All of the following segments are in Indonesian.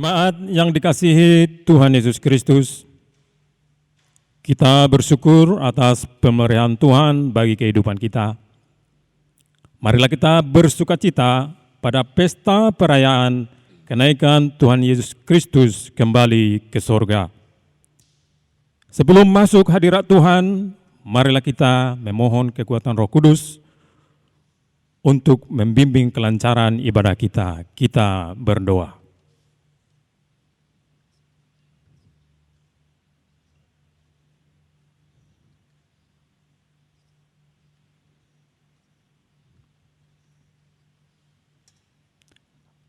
Jemaat yang dikasihi Tuhan Yesus Kristus, kita bersyukur atas pemeliharaan Tuhan bagi kehidupan kita. Marilah kita bersukacita pada pesta perayaan kenaikan Tuhan Yesus Kristus kembali ke sorga. Sebelum masuk hadirat Tuhan, marilah kita memohon kekuatan Roh Kudus untuk membimbing kelancaran ibadah kita. Kita berdoa.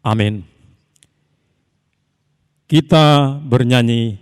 Amin. Kita bernyanyi.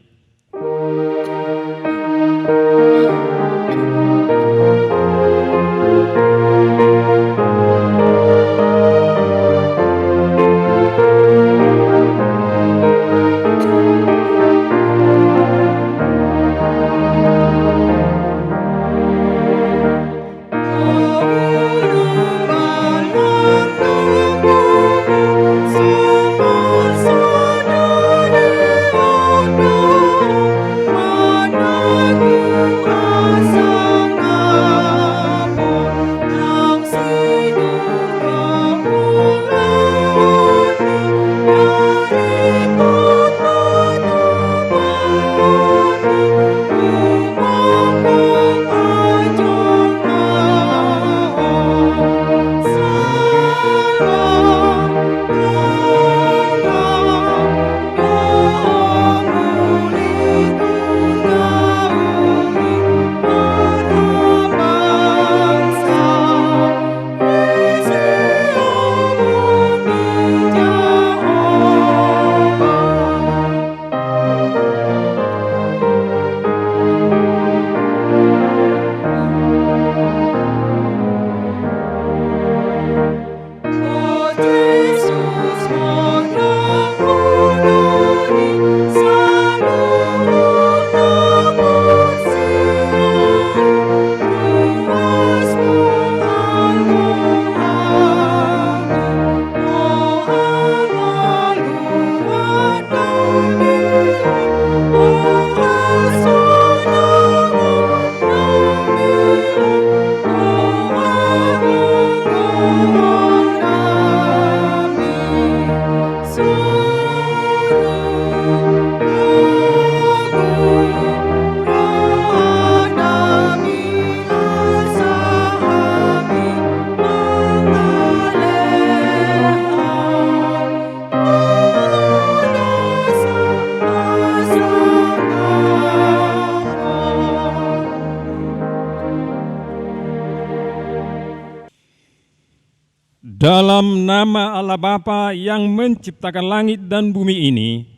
Dalam nama Allah Bapa yang menciptakan langit dan bumi ini,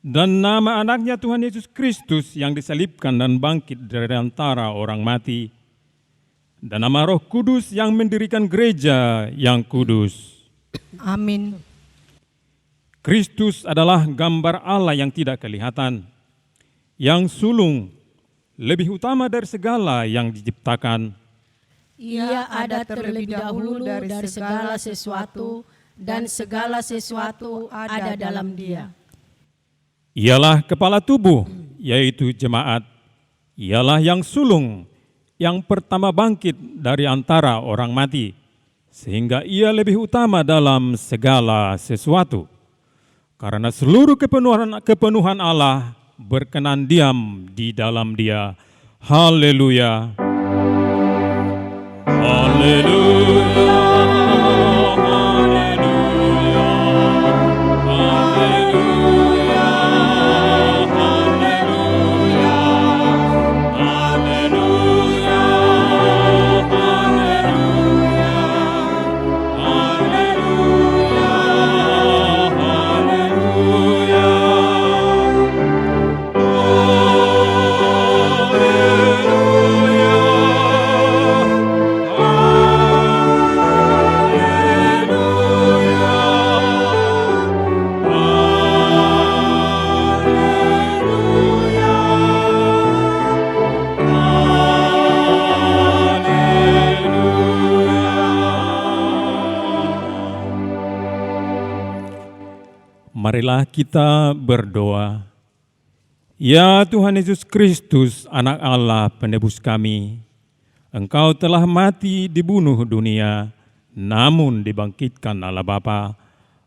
dan nama anaknya Tuhan Yesus Kristus yang disalibkan dan bangkit dari antara orang mati, dan nama Roh Kudus yang mendirikan gereja yang kudus. Amin. Kristus adalah gambar Allah yang tidak kelihatan, yang sulung, lebih utama dari segala yang diciptakan. Ia ada terlebih dahulu dari segala sesuatu, dan segala sesuatu ada dalam Dia. Ialah kepala tubuh, yaitu jemaat. Ialah yang sulung, yang pertama bangkit dari antara orang mati, sehingga ia lebih utama dalam segala sesuatu. Karena seluruh kepenuhan Allah berkenan diam di dalam Dia. Haleluya. Haleluya. Marilah kita berdoa. Ya Tuhan Yesus Kristus, Anak Allah penebus kami, Engkau telah mati dibunuh dunia, namun dibangkitkan Allah Bapa.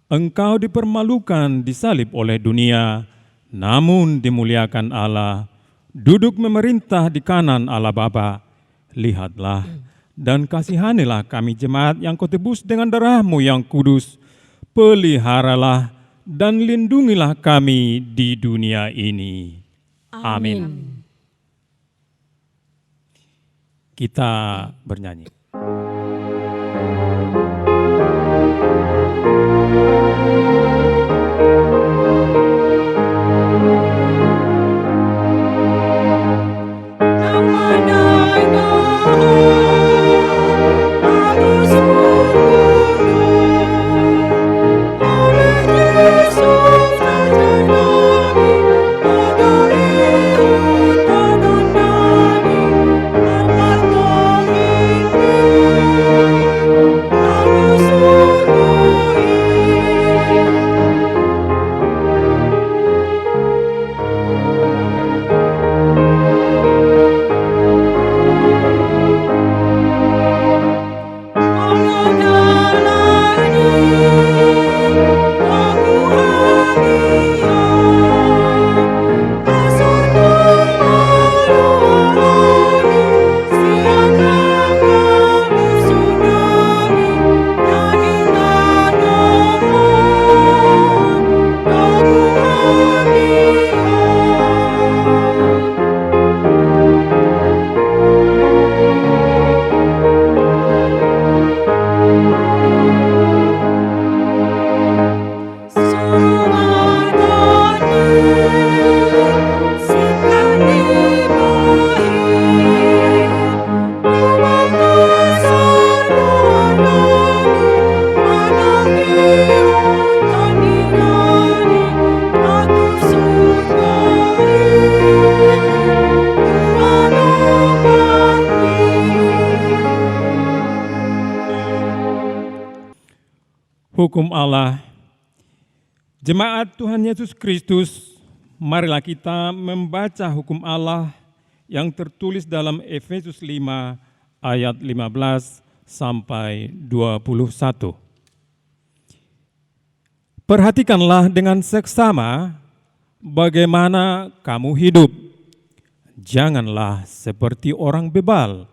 Engkau dipermalukan, disalib oleh dunia, namun dimuliakan Allah. Duduk memerintah di kanan Allah Bapa. Lihatlah dan kasihanilah kami jemaat yang Kau tebus dengan darah-Mu yang kudus. Peliharalah dan lindungilah kami di dunia ini. Amin. Kita bernyanyi. Hukum Allah. Jemaat Tuhan Yesus Kristus, marilah kita membaca hukum Allah yang tertulis dalam Efesus 5 ayat 15 sampai 21. Perhatikanlah dengan seksama bagaimana kamu hidup. Janganlah seperti orang bebal,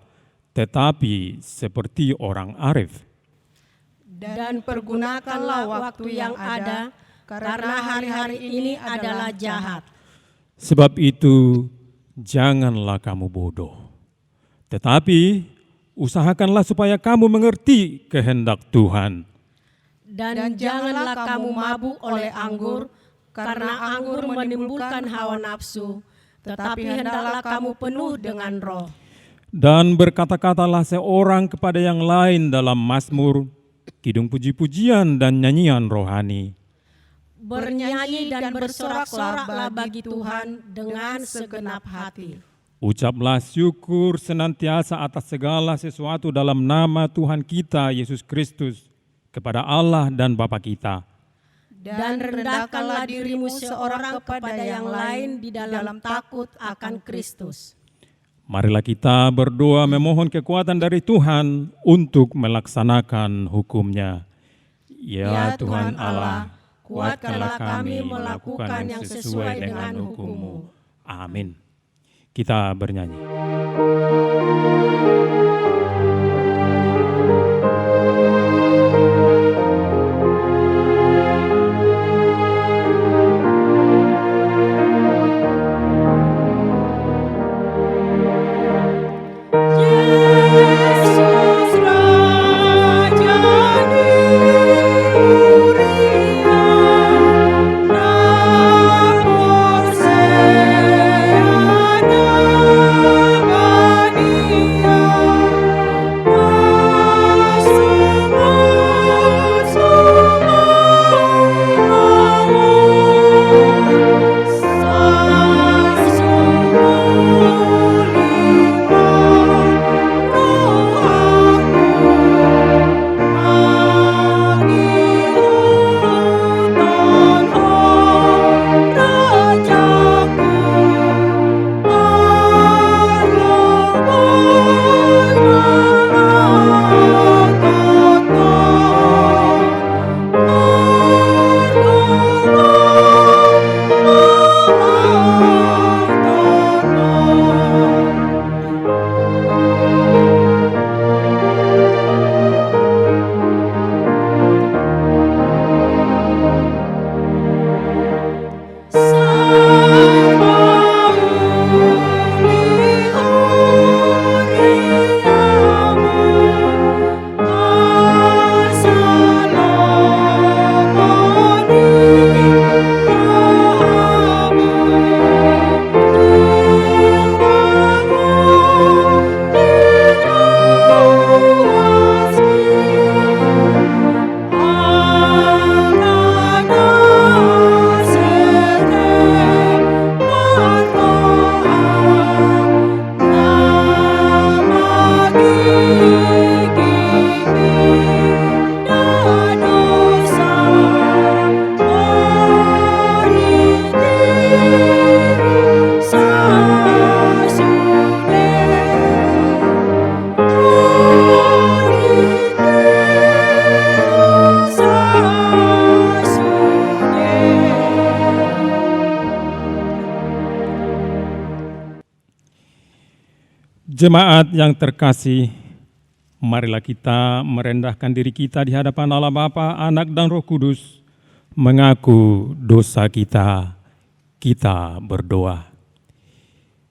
tetapi seperti orang arif. Dan pergunakanlah waktu yang ada, karena hari-hari ini adalah jahat. Sebab itu, janganlah kamu bodoh, tetapi usahakanlah supaya kamu mengerti kehendak Tuhan. Dan janganlah kamu mabuk oleh anggur, karena anggur menimbulkan hawa nafsu, tetapi hendaklah kamu penuh dengan roh. Dan berkata-katalah seorang kepada yang lain dalam mazmur, kidung puji-pujian dan nyanyian rohani. Bernyanyi dan bersorak-soraklah bagi Tuhan dengan segenap hati. Ucaplah syukur senantiasa atas segala sesuatu dalam nama Tuhan kita Yesus Kristus kepada Allah dan Bapa kita. Dan rendahkanlah dirimu seorang kepada yang lain di dalam takut akan Kristus. Marilah kita berdoa memohon kekuatan dari Tuhan untuk melaksanakan hukum-Nya. Ya Tuhan Allah, kuatkanlah kami melakukan yang sesuai dengan hukum-Mu. Amin. Kita bernyanyi. Bye. Jemaat yang terkasih, marilah kita merendahkan diri kita di hadapan Allah Bapa, Anak, dan Roh Kudus, mengaku dosa kita. Kita berdoa.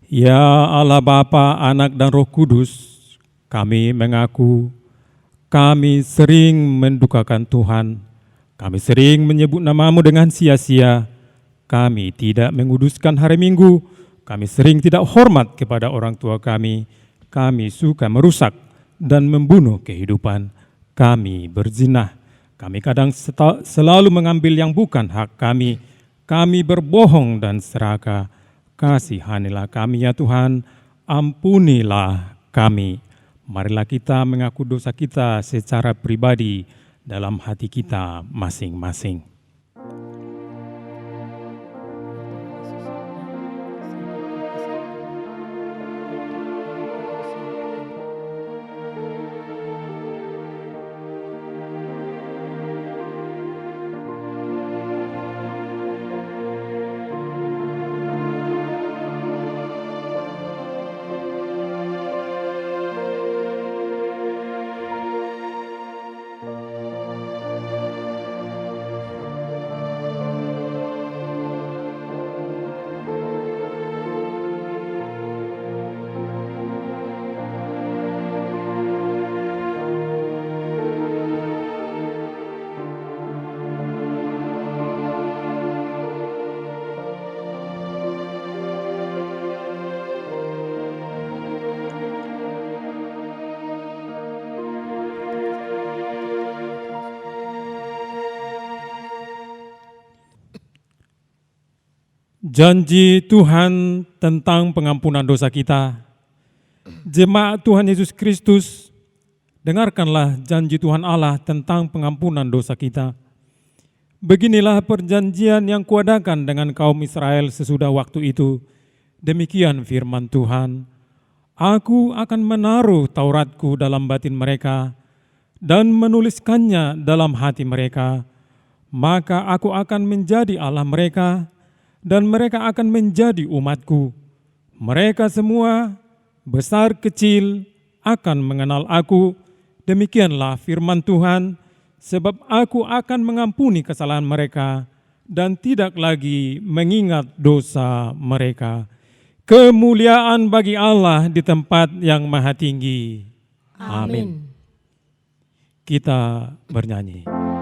Ya Allah Bapa, Anak, dan Roh Kudus, kami mengaku kami sering mendukakan Tuhan, kami sering menyebut nama-Mu dengan sia-sia, kami tidak menguduskan hari Minggu, kami sering tidak hormat kepada orang tua kami suka merusak dan membunuh kehidupan, kami berzinah, kami kadang selalu mengambil yang bukan hak kami berbohong dan serakah. Kasihanilah kami ya Tuhan, ampunilah kami. Marilah kita mengaku dosa kita secara pribadi dalam hati kita masing-masing. Janji Tuhan tentang pengampunan dosa kita. Jemaat Tuhan Yesus Kristus, dengarkanlah janji Tuhan Allah tentang pengampunan dosa kita. Beginilah perjanjian yang kuadakan dengan kaum Israel sesudah waktu itu. Demikian firman Tuhan, Aku akan menaruh Tauratku dalam batin mereka dan menuliskannya dalam hati mereka. Maka aku akan menjadi Allah mereka, dan mereka akan menjadi umatku. Mereka semua, besar kecil, akan mengenal aku. Demikianlah firman Tuhan, sebab aku akan mengampuni kesalahan mereka dan tidak lagi mengingat dosa mereka. Kemuliaan bagi Allah di tempat yang maha tinggi. Amin. Kita bernyanyi. Nama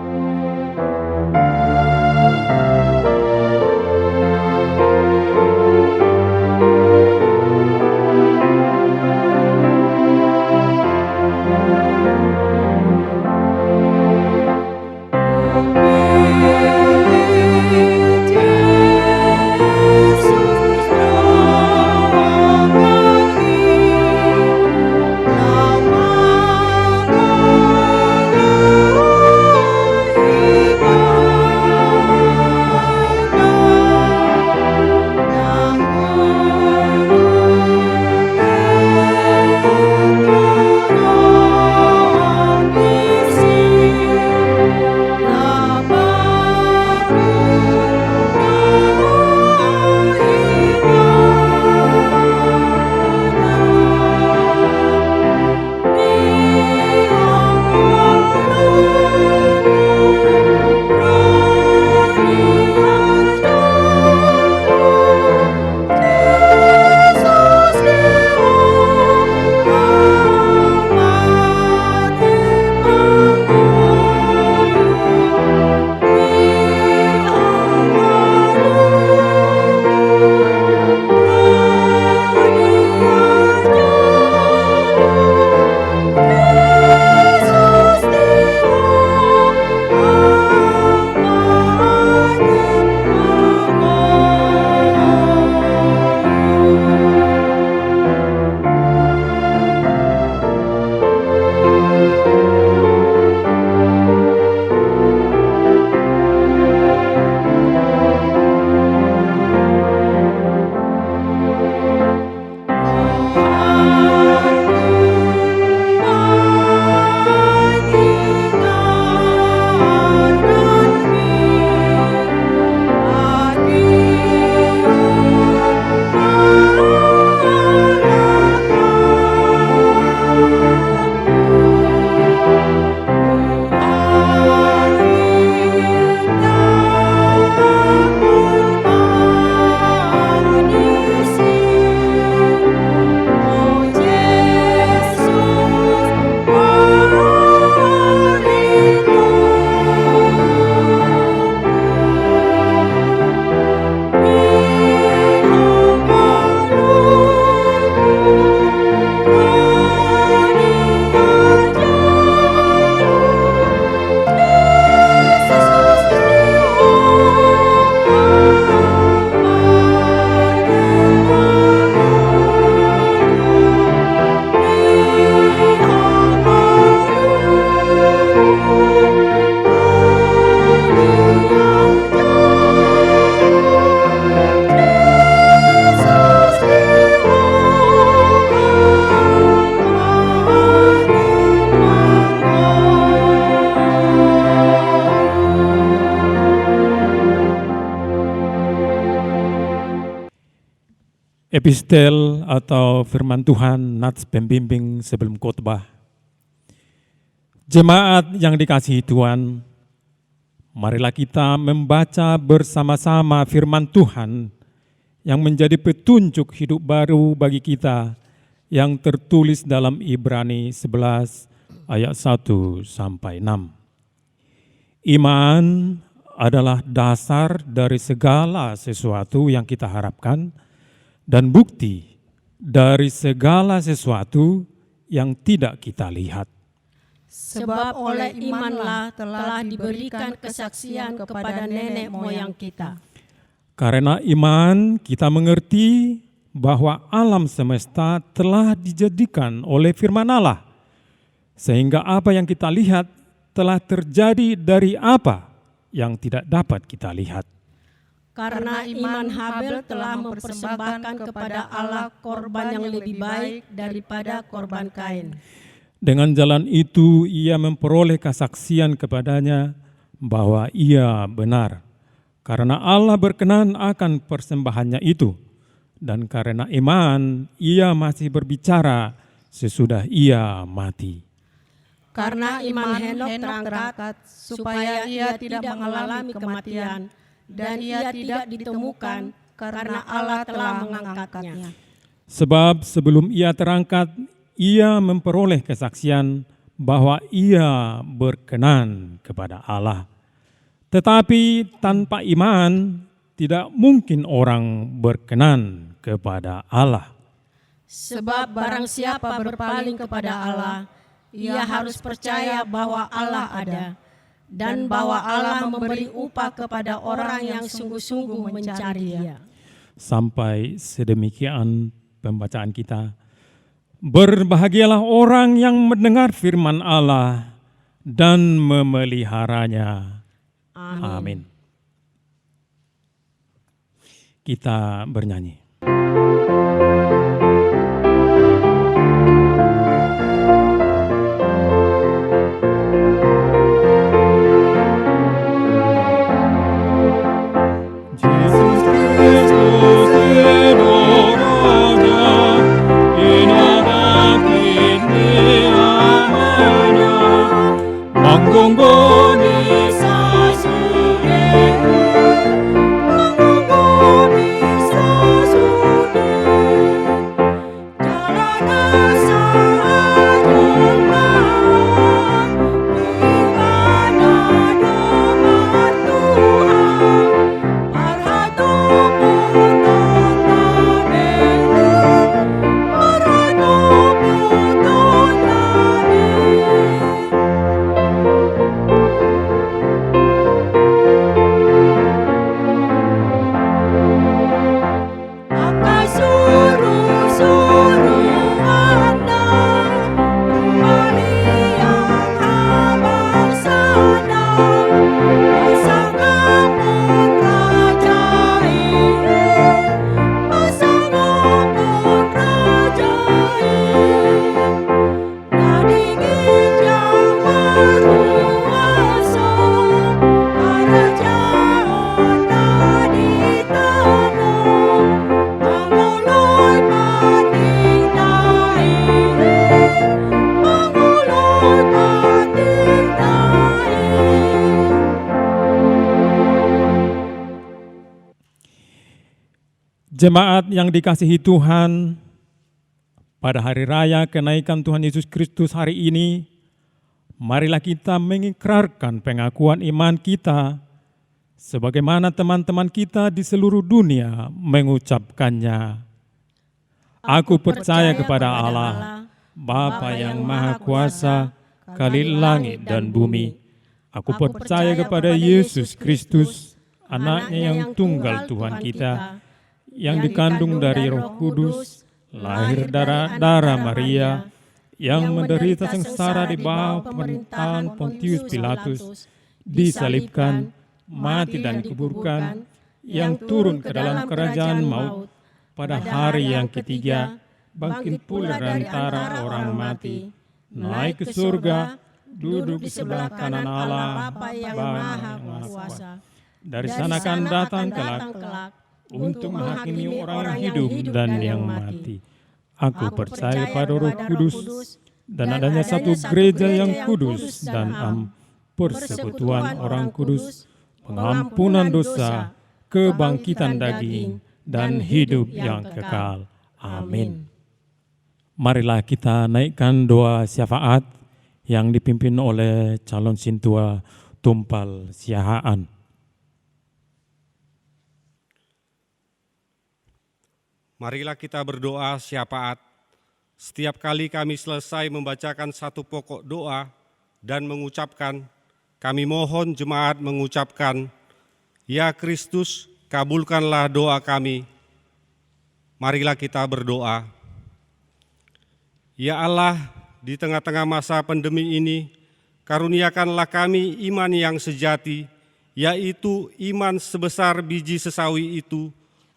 Epistel atau firman Tuhan nats pembimbing sebelum khotbah. Jemaat yang dikasihi Tuhan, marilah kita membaca bersama-sama firman Tuhan yang menjadi petunjuk hidup baru bagi kita yang tertulis dalam Ibrani 11 ayat 1 sampai 6. Iman adalah dasar dari segala sesuatu yang kita harapkan dan bukti dari segala sesuatu yang tidak kita lihat. Sebab oleh imanlah telah diberikan kesaksian kepada nenek moyang kita. Karena iman kita mengerti bahwa alam semesta telah dijadikan oleh firman Allah, sehingga apa yang kita lihat telah terjadi dari apa yang tidak dapat kita lihat. Karena iman Habel telah mempersembahkan kepada Allah korban yang lebih baik daripada korban Kain. Dengan jalan itu ia memperoleh kesaksian kepadanya bahwa ia benar, karena Allah berkenan akan persembahannya itu, dan karena iman ia masih berbicara sesudah ia mati. Karena iman Henok terangkat supaya ia tidak mengalami kematian, dan ia tidak ditemukan karena Allah telah mengangkatnya. Sebab sebelum ia terangkat, ia memperoleh kesaksian bahwa ia berkenan kepada Allah. Tetapi tanpa iman, tidak mungkin orang berkenan kepada Allah. Sebab barang siapa berpaling kepada Allah, ia harus percaya bahwa Allah ada, dan bahwa Allah memberi upah kepada orang yang sungguh-sungguh mencari Dia. Sampai sedemikian pembacaan kita. Berbahagialah orang yang mendengar firman Allah dan memeliharanya. Amin. Kita bernyanyi. Jemaat yang dikasihi Tuhan, pada hari raya kenaikan Tuhan Yesus Kristus hari ini, marilah kita mengikrarkan pengakuan iman kita, sebagaimana teman-teman kita di seluruh dunia mengucapkannya. Aku percaya kepada Allah, Bapa yang Maha Kuasa, Khalil langit dan bumi. Aku percaya kepada Yesus Kristus, anaknya yang tunggal Tuhan kita, yang dikandung dari Roh Kudus, lahir darah Maria, yang menderita sengsara di bawah pemerintahan Pontius Pilatus, disalibkan, mati dan dikuburkan, yang turun ke dalam kerajaan maut, pada hari yang ketiga, bangkit pula dari antara orang mati, naik ke surga, duduk di sebelah kanan Allah, Bapa yang Maha Kuasa. Dari sana akan datang kelak untuk menghakimi orang yang hidup dan yang mati. Aku percaya pada Roh Kudus dan adanya satu gereja yang kudus dan persekutuan orang kudus, pengampunan dosa, kebangkitan daging, dan hidup yang kekal. Amin. Marilah kita naikkan doa syafaat yang dipimpin oleh calon sintua Tumpal Siahaan. Marilah kita berdoa syafaat. Setiap kali kami selesai membacakan satu pokok doa dan mengucapkan, kami mohon jemaat mengucapkan, Ya Kristus, kabulkanlah doa kami. Marilah kita berdoa. Ya Allah, di tengah-tengah masa pandemi ini, karuniakanlah kami iman yang sejati, yaitu iman sebesar biji sesawi itu,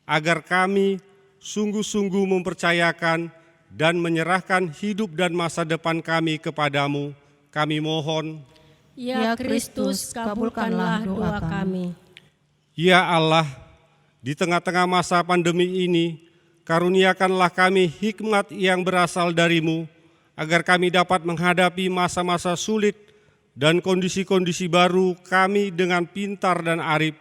agar kami sungguh-sungguh mempercayakan dan menyerahkan hidup dan masa depan kami kepadamu. Kami mohon. Ya Kristus, kabulkanlah doa kami. Ya Allah, di tengah-tengah masa pandemi ini, karuniakanlah kami hikmat yang berasal darimu, agar kami dapat menghadapi masa-masa sulit dan kondisi-kondisi baru kami dengan pintar dan arif.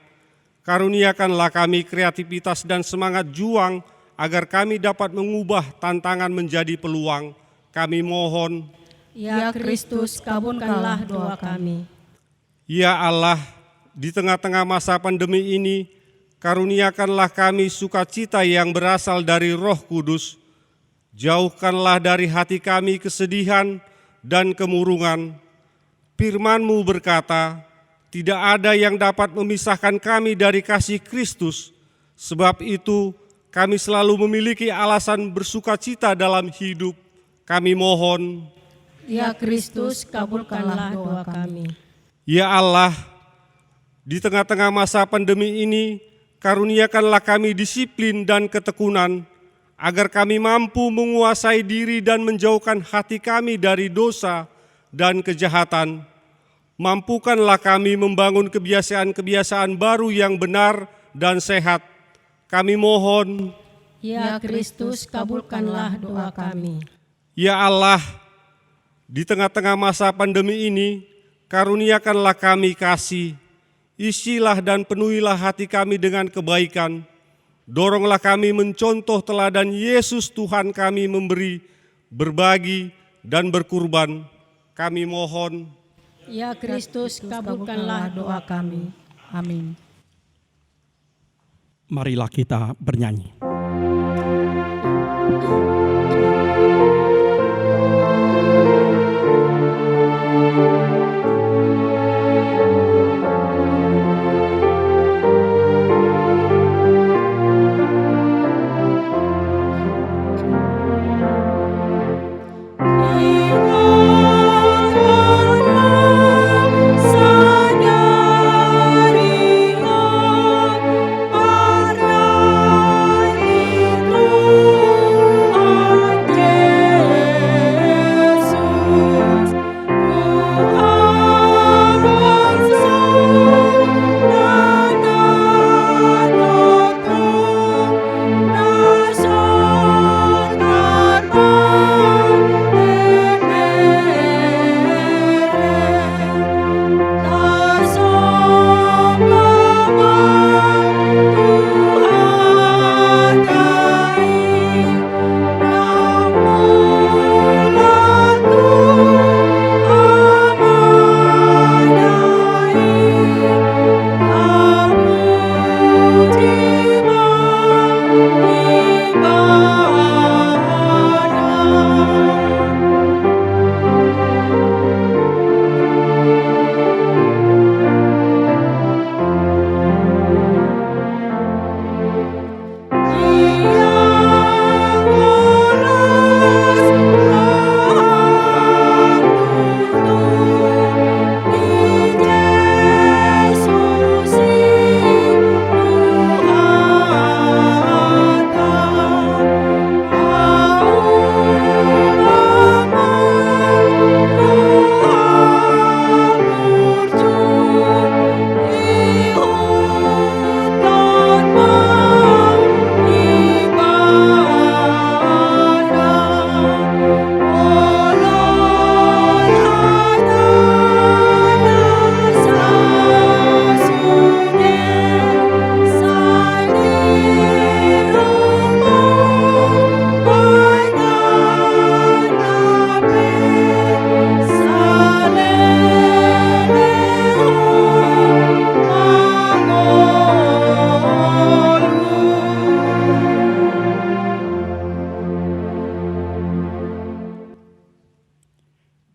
Karuniakanlah kami kreativitas dan semangat juang, agar kami dapat mengubah tantangan menjadi peluang. Kami mohon. Ya Kristus, kabulkanlah doa kami. Ya Allah, di tengah-tengah masa pandemi ini, karuniakanlah kami sukacita yang berasal dari Roh Kudus. Jauhkanlah dari hati kami kesedihan dan kemurungan. Firman-Mu berkata, tidak ada yang dapat memisahkan kami dari kasih Kristus. Sebab itu, kami selalu memiliki alasan bersukacita dalam hidup. Kami mohon. Ya Kristus, kabulkanlah doa kami. Ya Allah, di tengah-tengah masa pandemi ini, karuniakanlah kami disiplin dan ketekunan, agar kami mampu menguasai diri dan menjauhkan hati kami dari dosa dan kejahatan. Mampukanlah kami membangun kebiasaan-kebiasaan baru yang benar dan sehat. Kami mohon. Ya Kristus, kabulkanlah doa kami. Ya Allah, di tengah-tengah masa pandemi ini, karuniakanlah kami kasih. Isilah dan penuhilah hati kami dengan kebaikan. Doronglah kami mencontoh teladan Yesus Tuhan kami memberi, berbagi, dan berkurban. Kami mohon. Ya Kristus, kabulkanlah doa kami. Amin. Marilah kita bernyanyi. Sadarilah, para itu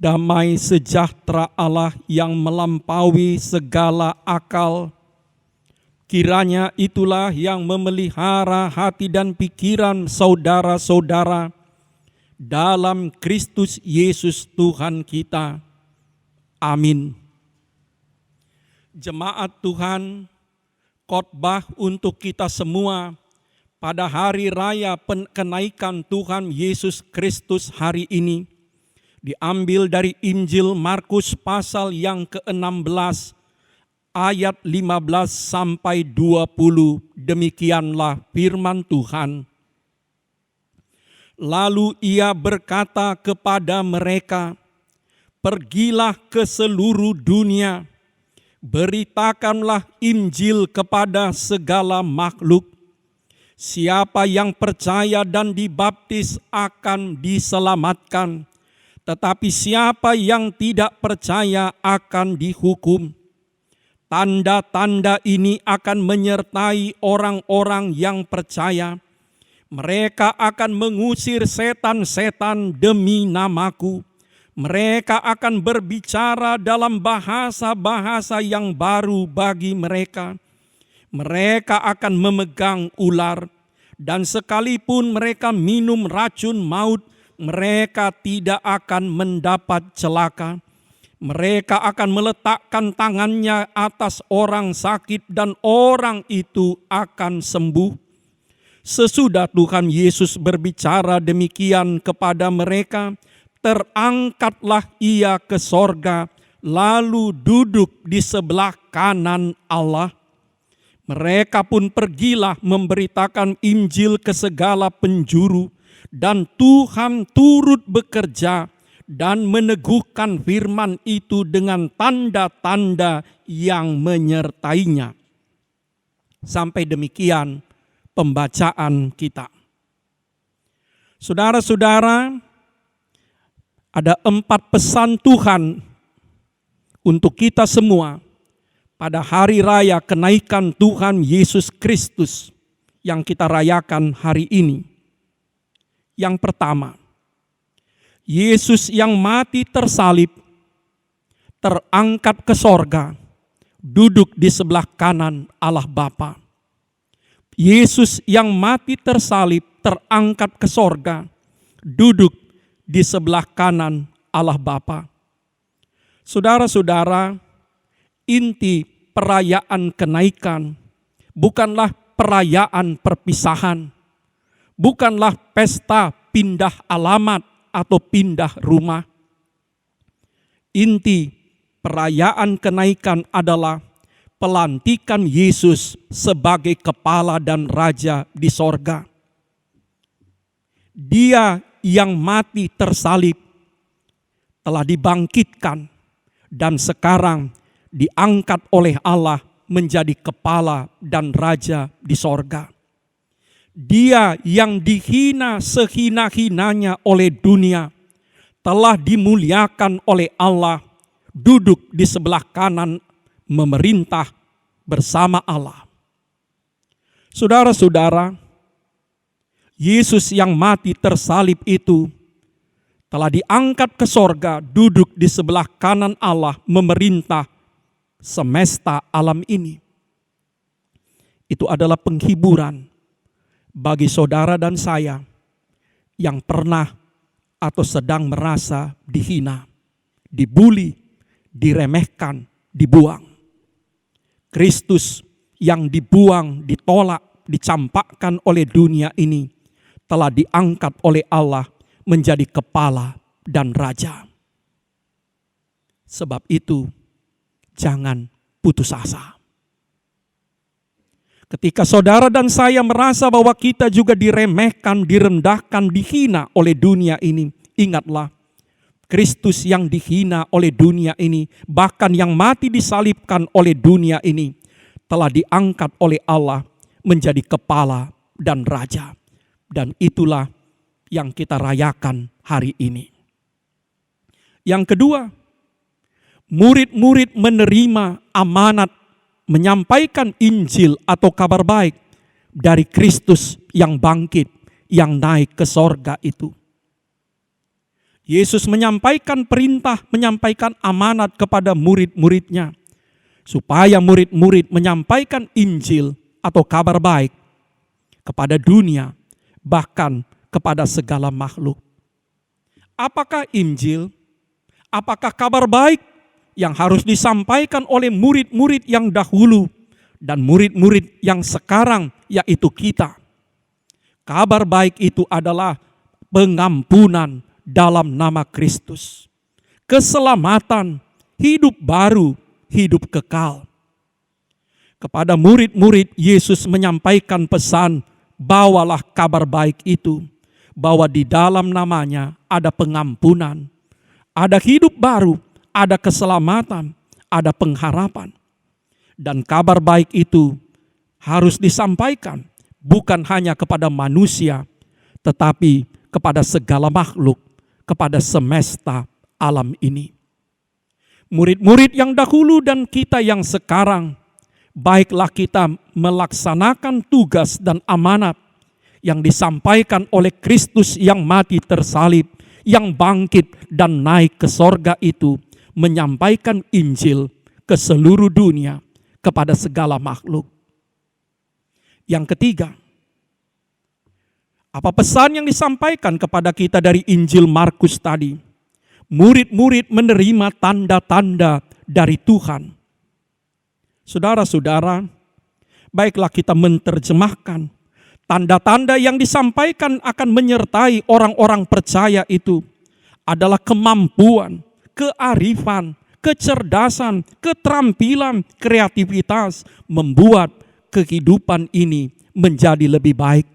damai sejahtera Allah yang melampaui segala akal, kiranya itulah yang memelihara hati dan pikiran saudara-saudara dalam Kristus Yesus Tuhan kita. Amin. Jemaat Tuhan, khotbah untuk kita semua pada hari raya kenaikan Tuhan Yesus Kristus hari ini diambil dari Injil Markus pasal yang ke-16 ayat 15 sampai 20. Demikianlah firman Tuhan. Lalu ia berkata kepada mereka, "Pergilah ke seluruh dunia, beritakanlah Injil kepada segala makhluk. Siapa yang percaya dan dibaptis akan diselamatkan, tetapi siapa yang tidak percaya akan dihukum. Tanda-tanda ini akan menyertai orang-orang yang percaya. Mereka akan mengusir setan-setan demi namaku. Mereka akan berbicara dalam bahasa-bahasa yang baru bagi mereka. Mereka akan memegang ular, dan sekalipun mereka minum racun maut, mereka tidak akan mendapat celaka. Mereka akan meletakkan tangannya atas orang sakit dan orang itu akan sembuh." Sesudah Tuhan Yesus berbicara demikian kepada mereka, terangkatlah ia ke sorga, lalu duduk di sebelah kanan Allah. Mereka pun pergilah memberitakan Injil ke segala penjuru, dan Tuhan turut bekerja dan meneguhkan firman itu dengan tanda-tanda yang menyertainya. Sampai demikian pembacaan kita. Saudara-saudara, ada 4 pesan Tuhan untuk kita semua pada hari raya kenaikan Tuhan Yesus Kristus yang kita rayakan hari ini. Yang pertama, Yesus yang mati tersalib, terangkat ke sorga, duduk di sebelah kanan Allah Bapa. Yesus yang mati tersalib, terangkat ke sorga, duduk di sebelah kanan Allah Bapa. Saudara-saudara, inti perayaan kenaikan bukanlah perayaan perpisahan, bukanlah pesta pindah alamat atau pindah rumah. Inti perayaan kenaikan adalah pelantikan Yesus sebagai kepala dan raja di sorga. Dia yang mati tersalib telah dibangkitkan dan sekarang diangkat oleh Allah menjadi kepala dan raja di sorga. Dia yang dihina sehina-hinanya oleh dunia telah dimuliakan oleh Allah, duduk di sebelah kanan memerintah bersama Allah. Saudara-saudara, Yesus yang mati tersalib itu telah diangkat ke sorga, duduk di sebelah kanan Allah memerintah semesta alam ini. Itu adalah penghiburan bagi saudara dan saya yang pernah atau sedang merasa dihina, dibuli, diremehkan, dibuang. Kristus yang dibuang, ditolak, dicampakkan oleh dunia ini telah diangkat oleh Allah menjadi kepala dan raja. Sebab itu, jangan putus asa. Ketika saudara dan saya merasa bahwa kita juga diremehkan, direndahkan, dihina oleh dunia ini, ingatlah, Kristus yang dihina oleh dunia ini, bahkan yang mati disalibkan oleh dunia ini, telah diangkat oleh Allah menjadi kepala dan raja. Dan itulah yang kita rayakan hari ini. Yang kedua, murid-murid menerima amanat menyampaikan Injil atau kabar baik dari Kristus yang bangkit, yang naik ke sorga itu. Yesus menyampaikan perintah, menyampaikan amanat kepada murid-muridnya, supaya murid-murid menyampaikan Injil atau kabar baik kepada dunia, bahkan kepada segala makhluk. Apakah Injil? Apakah kabar baik yang harus disampaikan oleh murid-murid yang dahulu dan murid-murid yang sekarang, yaitu kita? Kabar baik itu adalah pengampunan dalam nama Kristus, keselamatan, hidup baru, hidup kekal. Kepada murid-murid Yesus menyampaikan pesan, bawalah kabar baik itu, bahwa di dalam namanya ada pengampunan, ada hidup baru, ada keselamatan, ada pengharapan. Dan kabar baik itu harus disampaikan bukan hanya kepada manusia, tetapi kepada segala makhluk, kepada semesta alam ini. Murid-murid yang dahulu dan kita yang sekarang, baiklah kita melaksanakan tugas dan amanat yang disampaikan oleh Kristus yang mati tersalib, yang bangkit dan naik ke sorga itu, menyampaikan Injil ke seluruh dunia, kepada segala makhluk. Yang ketiga, apa pesan yang disampaikan kepada kita dari Injil Markus tadi? Murid-murid menerima tanda-tanda dari Tuhan. Saudara-saudara, baiklah kita menerjemahkan tanda-tanda yang disampaikan akan menyertai orang-orang percaya itu adalah kemampuan, kearifan, kecerdasan, keterampilan, kreativitas membuat kehidupan ini menjadi lebih baik.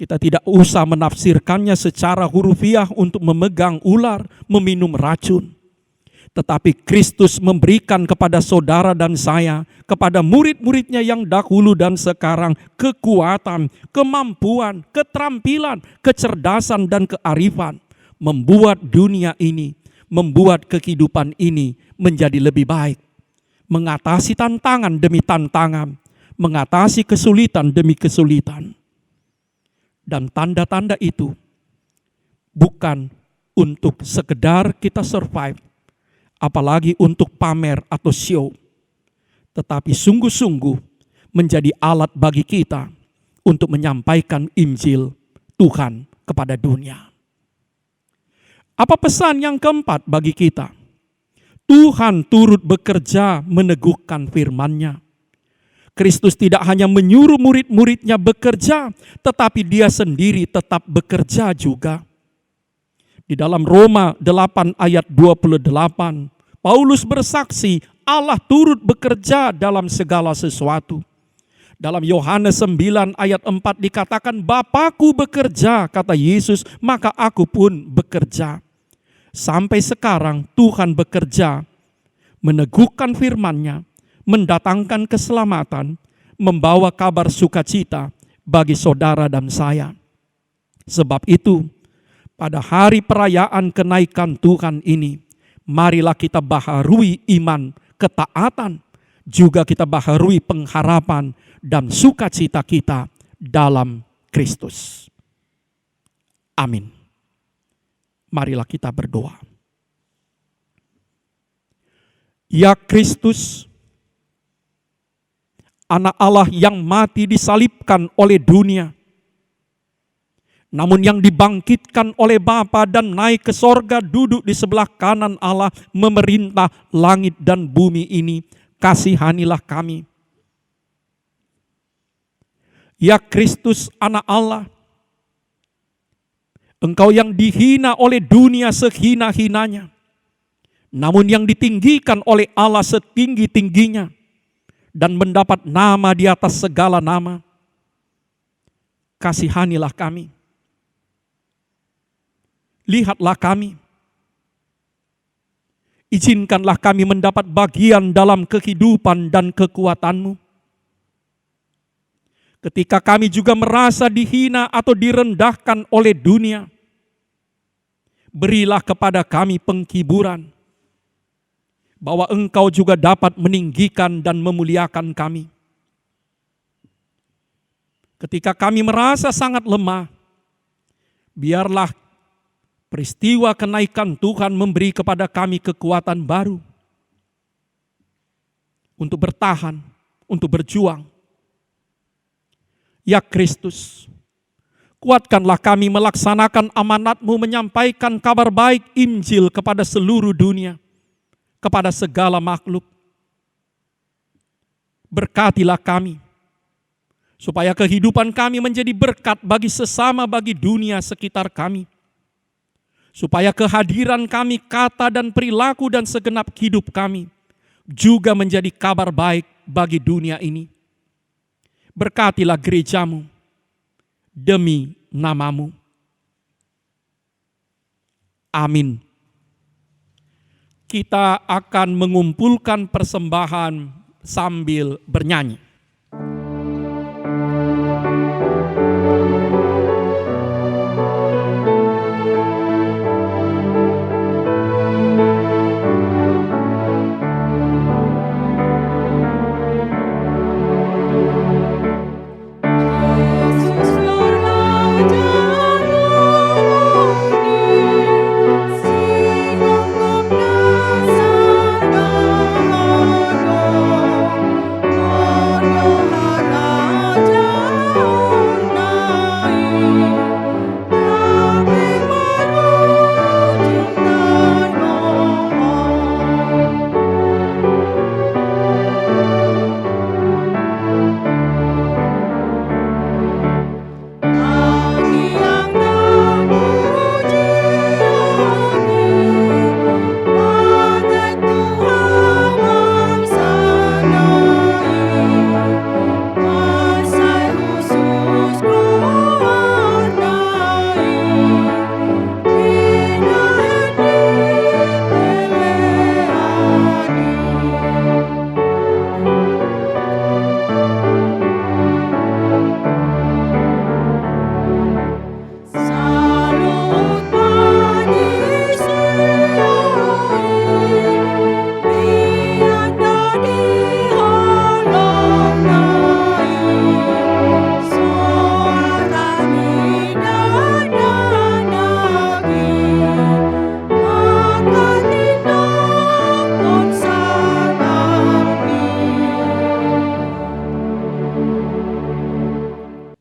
Kita tidak usah menafsirkannya secara hurufiah untuk memegang ular, meminum racun. Tetapi Kristus memberikan kepada saudara dan saya, kepada murid-muridnya yang dahulu dan sekarang, kekuatan, kemampuan, keterampilan, kecerdasan dan kearifan. Membuat dunia ini, membuat kehidupan ini menjadi lebih baik. Mengatasi tantangan demi tantangan, mengatasi kesulitan demi kesulitan. Dan tanda-tanda itu bukan untuk sekedar kita survive, apalagi untuk pamer atau show, tetapi sungguh-sungguh menjadi alat bagi kita untuk menyampaikan Injil Tuhan kepada dunia. Apa pesan yang keempat bagi kita? Tuhan turut bekerja meneguhkan firman-Nya. Kristus tidak hanya menyuruh murid-muridnya bekerja, tetapi dia sendiri tetap bekerja juga. Di dalam Roma 8 ayat 28, Paulus bersaksi Allah turut bekerja dalam segala sesuatu. Dalam Yohanes 9 ayat 4 dikatakan, Bapakku bekerja, kata Yesus, maka aku pun bekerja. Sampai sekarang Tuhan bekerja, meneguhkan firman-Nya, mendatangkan keselamatan, membawa kabar sukacita bagi saudara dan saya. Sebab itu, pada hari perayaan kenaikan Tuhan ini, marilah kita baharui iman, ketaatan, juga kita baharui pengharapan dan sukacita kita dalam Kristus. Amin. Marilah kita berdoa. Ya Kristus, Anak Allah yang mati disalibkan oleh dunia, namun yang dibangkitkan oleh Bapa dan naik ke sorga, duduk di sebelah kanan Allah, memerintah langit dan bumi ini. Kasihanilah kami. Ya Kristus, Anak Allah, Engkau yang dihina oleh dunia sehina-hinanya, namun yang ditinggikan oleh Allah setinggi-tingginya, dan mendapat nama di atas segala nama. Kasihanilah kami. Lihatlah kami. Izinkanlah kami mendapat bagian dalam kehidupan dan kekuatan-Mu. Ketika kami juga merasa dihina atau direndahkan oleh dunia, berilah kepada kami penghiburan, bahwa Engkau juga dapat meninggikan dan memuliakan kami. Ketika kami merasa sangat lemah, biarlah peristiwa kenaikan Tuhan memberi kepada kami kekuatan baru untuk bertahan, untuk berjuang. Ya Kristus, kuatkanlah kami melaksanakan amanat-Mu menyampaikan kabar baik Injil kepada seluruh dunia, kepada segala makhluk. Berkatilah kami, supaya kehidupan kami menjadi berkat bagi sesama, bagi dunia sekitar kami. Supaya kehadiran kami, kata dan perilaku dan segenap hidup kami juga menjadi kabar baik bagi dunia ini. Berkatilah gereja-Mu demi nama-Mu. Amin. Kita akan mengumpulkan persembahan sambil bernyanyi.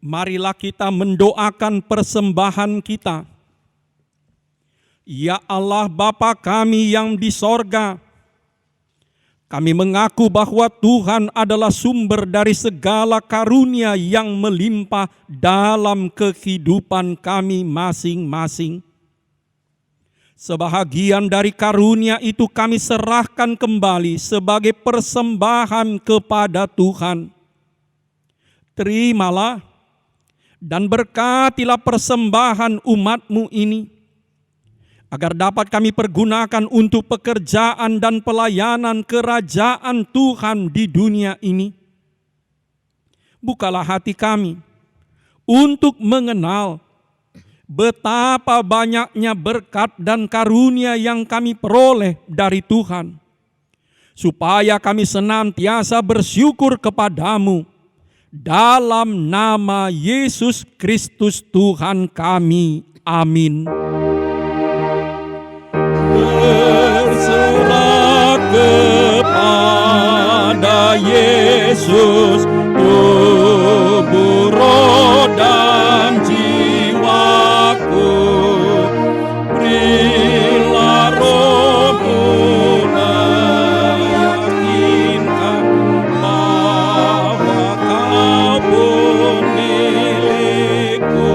Marilah kita mendoakan persembahan kita. Ya Allah Bapa kami yang di sorga, kami mengaku bahwa Tuhan adalah sumber dari segala karunia yang melimpah dalam kehidupan kami masing-masing. Sebahagian dari karunia itu kami serahkan kembali sebagai persembahan kepada Tuhan. Terimalah dan berkatilah persembahan umat-Mu ini, agar dapat kami pergunakan untuk pekerjaan dan pelayanan kerajaan Tuhan di dunia ini. Bukalah hati kami untuk mengenal betapa banyaknya berkat dan karunia yang kami peroleh dari Tuhan, supaya kami senantiasa bersyukur kepadamu. Dalam nama Yesus Kristus Tuhan kami. Amin. Berserah kepada Yesus, tubuh, roh, dan jiwaku. Berilah rohmu meyakinkan bahwa kau pun milikku.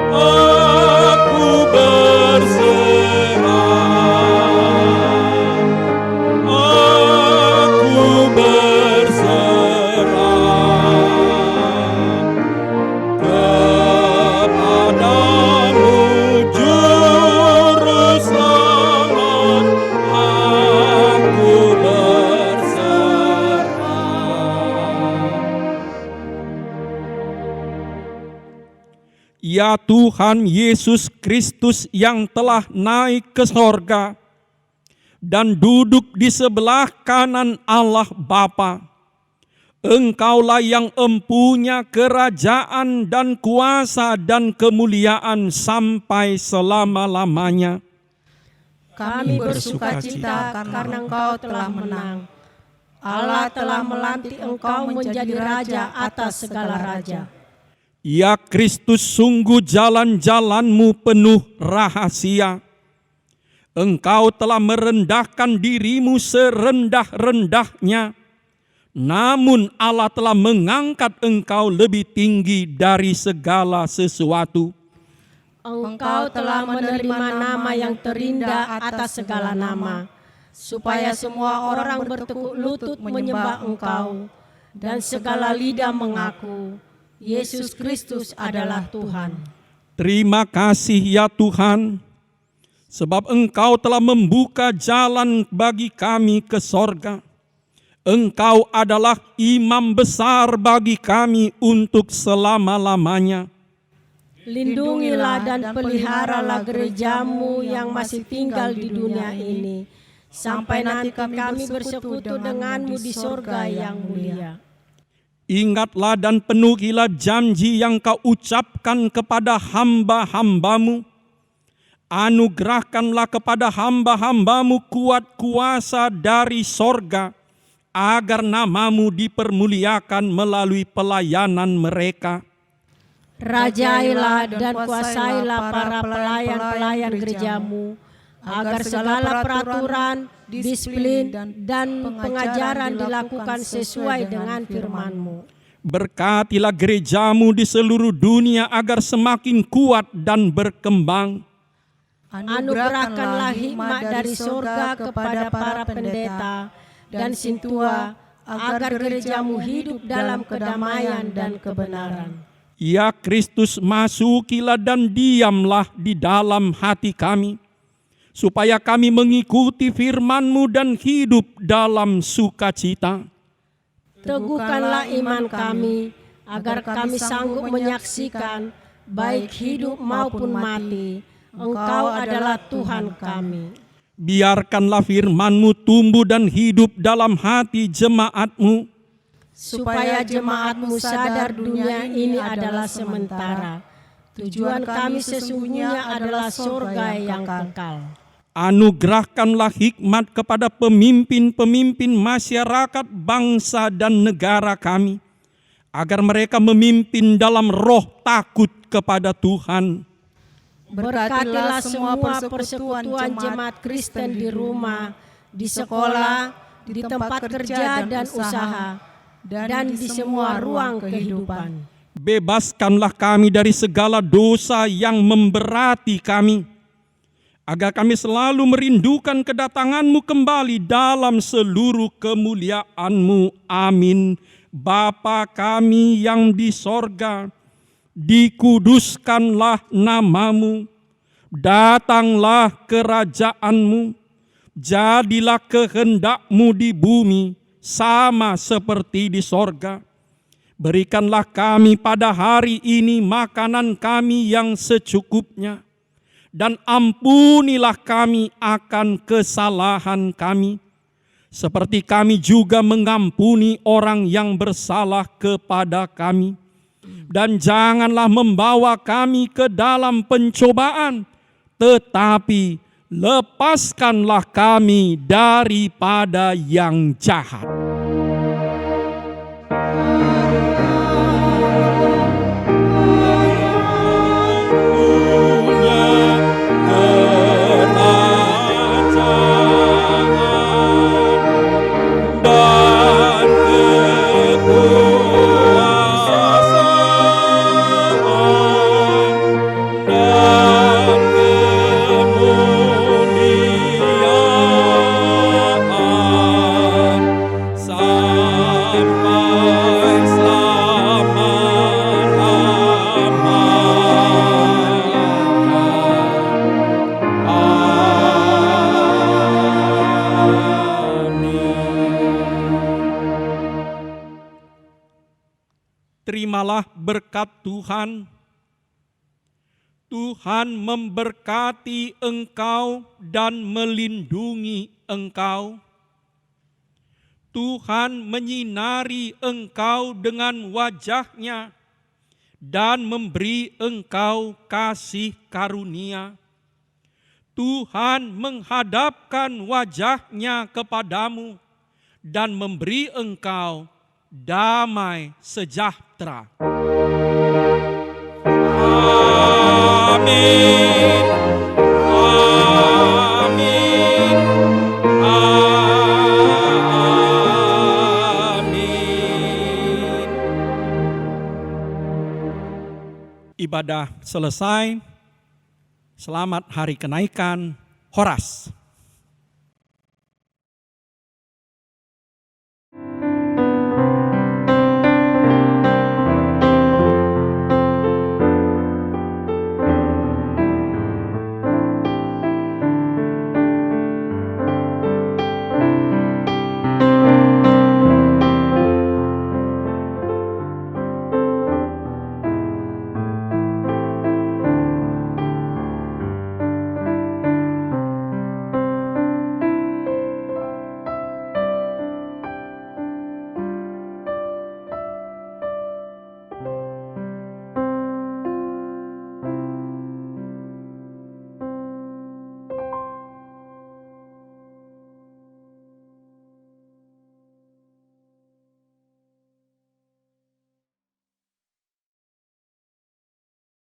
Aku berserah, aku berserah kepadamu, Juru Selamat. Aku berserah. Ya Tuhan Yesus Kristus yang telah naik ke sorga dan duduk di sebelah kanan Allah Bapa, Engkaulah yang empunya kerajaan dan kuasa dan kemuliaan sampai selama-lamanya. Kami bersukacita karena Engkau telah menang. Allah telah melantik Engkau menjadi Raja atas segala raja. Ya Kristus, sungguh jalan-jalan-Mu penuh rahasia. Engkau telah merendahkan diri-Mu serendah-rendahnya. Namun Allah telah mengangkat Engkau lebih tinggi dari segala sesuatu. Engkau telah menerima nama yang terindah atas segala nama, supaya semua orang bertekuk lutut menyembah Engkau, dan segala lidah mengaku, Yesus Kristus adalah Tuhan. Terima kasih ya Tuhan, sebab Engkau telah membuka jalan bagi kami ke sorga. Engkau adalah imam besar bagi kami untuk selama-lamanya. Lindungilah dan peliharalah gereja-Mu yang masih tinggal di dunia ini, sampai nanti kami bersekutu denganmu di sorga yang mulia. Ingatlah dan penuhilah janji yang Kau ucapkan kepada hamba-hamba-Mu. Anugerahkanlah kepada hamba-hamba-Mu kuat kuasa dari sorga, agar nama-Mu dipermuliakan melalui pelayanan mereka. Rajailah dan kuasailah para pelayan-pelayan gereja-Mu, agar segala peraturan, disiplin, dan pengajaran dilakukan sesuai dengan firman-Mu. Berkatilah gereja-Mu di seluruh dunia agar semakin kuat dan berkembang. Anugerahkanlah hikmat dari sorga kepada para pendeta dan sintua, agar gereja-Mu hidup dalam kedamaian dan kebenaran. Ya Kristus, masukilah dan diamlah di dalam hati kami, supaya kami mengikuti firman-Mu dan hidup dalam sukacita. Teguhkanlah iman kami, agar kami sanggup menyaksikan, baik hidup maupun mati, Engkau adalah Tuhan kami. Biarkanlah firman-Mu tumbuh dan hidup dalam hati jemaat-Mu, supaya jemaat-Mu sadar dunia ini adalah sementara. Tujuan kami sesungguhnya adalah surga yang kekal. Anugerahkanlah hikmat kepada pemimpin-pemimpin masyarakat, bangsa dan negara kami, agar mereka memimpin dalam roh takut kepada Tuhan. Berkatilah semua persekutuan jemaat Kristen di rumah, di sekolah, di tempat kerja dan usaha, dan di semua ruang kehidupan. Bebaskanlah kami dari segala dosa yang memberati kami, agar kami selalu merindukan kedatangan-Mu kembali dalam seluruh kemuliaan-Mu. Amin. Bapa kami yang di sorga, dikuduskanlah nama-Mu, datanglah kerajaan-Mu, jadilah kehendak-Mu di bumi sama seperti di sorga. Berikanlah kami pada hari ini makanan kami yang secukupnya, dan ampunilah kami akan kesalahan kami, seperti kami juga mengampuni orang yang bersalah kepada kami. Dan janganlah membawa kami ke dalam pencobaan, tetapi lepaskanlah kami daripada yang jahat. Terimalah berkat Tuhan. Tuhan memberkati engkau dan melindungi engkau. Tuhan menyinari engkau dengan wajah-Nya dan memberi engkau kasih karunia. Tuhan menghadapkan wajah-Nya kepadamu dan memberi engkau damai sejahtera. Amin. Amin. Amin. Ibadah selesai. Selamat hari kenaikan Horas.